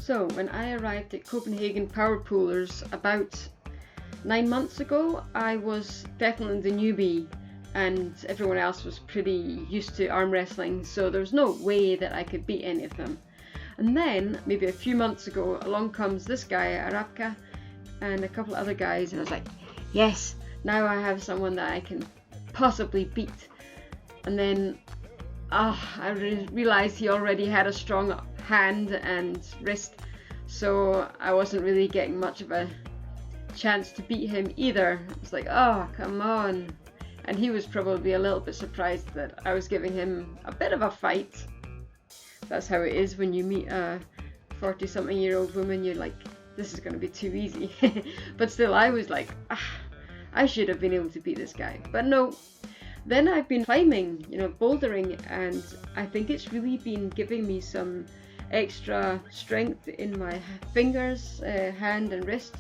So when I arrived at Copenhagen Power Pullers about 9 months ago, I was definitely the newbie and everyone else was pretty used to arm wrestling, so there was no way that I could beat any of them. And then maybe a few months ago, along comes this guy, Robb, and a couple of other guys, and I was like, yes, now I have someone that I can possibly beat. And then I realized he already had a strong hand and wrist, so I wasn't really getting much of a chance to beat him either. It's like, oh, come on. And he was probably a little bit surprised that I was giving him a bit of a fight. That's how it is when you meet a 40-something-year-old woman. You're like, this is going to be too easy. But still, I was like, I should have been able to beat this guy. But no. Then I've been climbing, bouldering, and I think it's really been giving me some extra strength in my fingers, hand and wrist.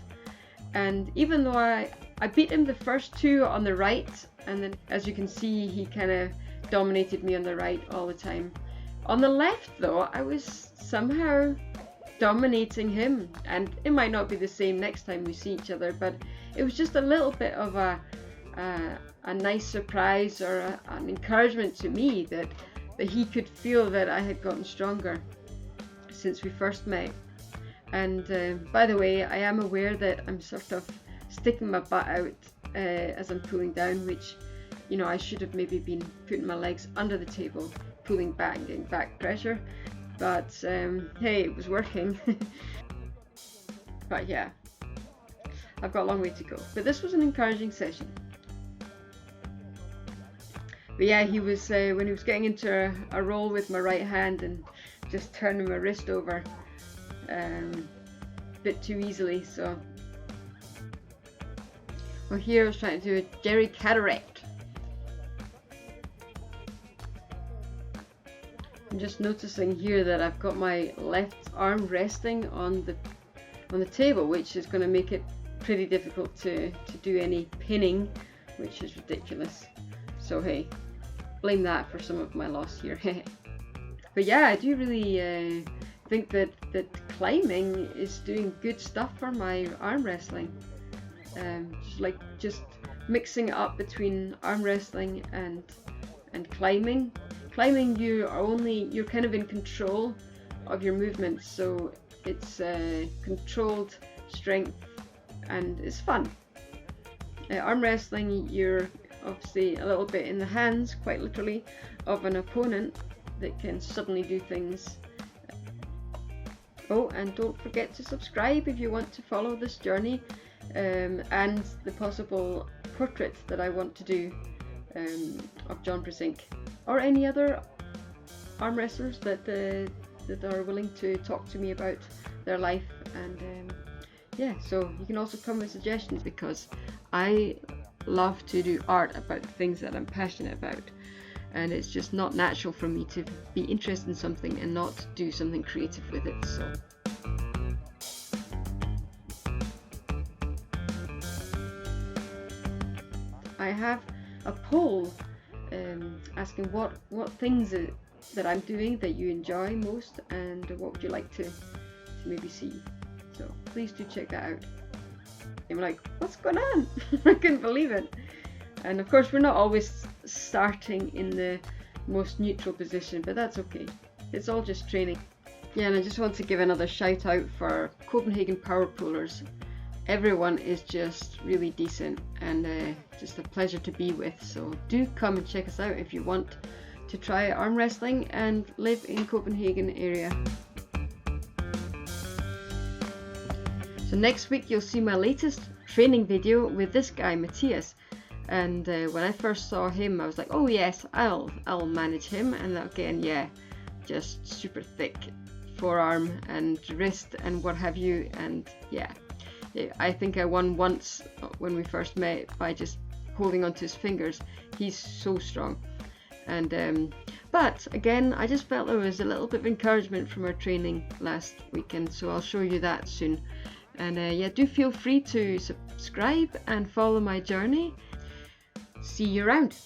And even though I beat him the first two on the right, and then as you can see, he kind of dominated me on the right all the time. On the left though, I was somehow dominating him, and it might not be the same next time we see each other, but it was just a little bit of a nice surprise or an encouragement to me that he could feel that I had gotten stronger since we first met. And by the way, I am aware that I'm sort of sticking my butt out as I'm pulling down, which I should have maybe been putting my legs under the table, pulling back and getting back pressure, but hey, it was working. But yeah, I've got a long way to go, but this was an encouraging session. But yeah, he was when he was getting into a roll with my right hand and just turning my wrist over a bit too easily. So well, here I was trying to do a Jerry cataract. I'm just noticing here that I've got my left arm resting on the table, which is going to make it pretty difficult to do any pinning, which is ridiculous. So hey, blame that for some of my loss here. But yeah, I do really think that climbing is doing good stuff for my arm wrestling. Just mixing it up between arm wrestling and climbing. Climbing, you're kind of in control of your movements, so it's controlled strength and it's fun. Arm wrestling, you're obviously a little bit in the hands, quite literally, of an opponent that can suddenly do things. Oh, and don't forget to subscribe if you want to follow this journey and the possible portrait that I want to do of John Brasink, or any other arm wrestlers that are willing to talk to me about their life. And yeah, so you can also come with suggestions, because I love to do art about the things that I'm passionate about, and it's just not natural for me to be interested in something and not do something creative with it. So I have a poll asking what things that I'm doing that you enjoy most, and what would you like to maybe see. So please do check that out. I'm like, what's going on? I couldn't believe it. And of course, we're not always starting in the most neutral position, but that's okay. It's all just training. Yeah, and I just want to give another shout out for Copenhagen Power Pullers. Everyone is just really decent and just a pleasure to be with. So do come and check us out if you want to try arm wrestling and live in Copenhagen area. So next week you'll see my latest training video with this guy Matthias, and when I first saw him I was like, oh yes, I'll manage him. And again, yeah, just super thick forearm and wrist and what have you, and yeah, I think I won once when we first met by just holding onto his fingers. He's so strong. And but again, I just felt there was a little bit of encouragement from our training last weekend, so I'll show you that soon. And yeah, do feel free to subscribe and follow my journey. See you around.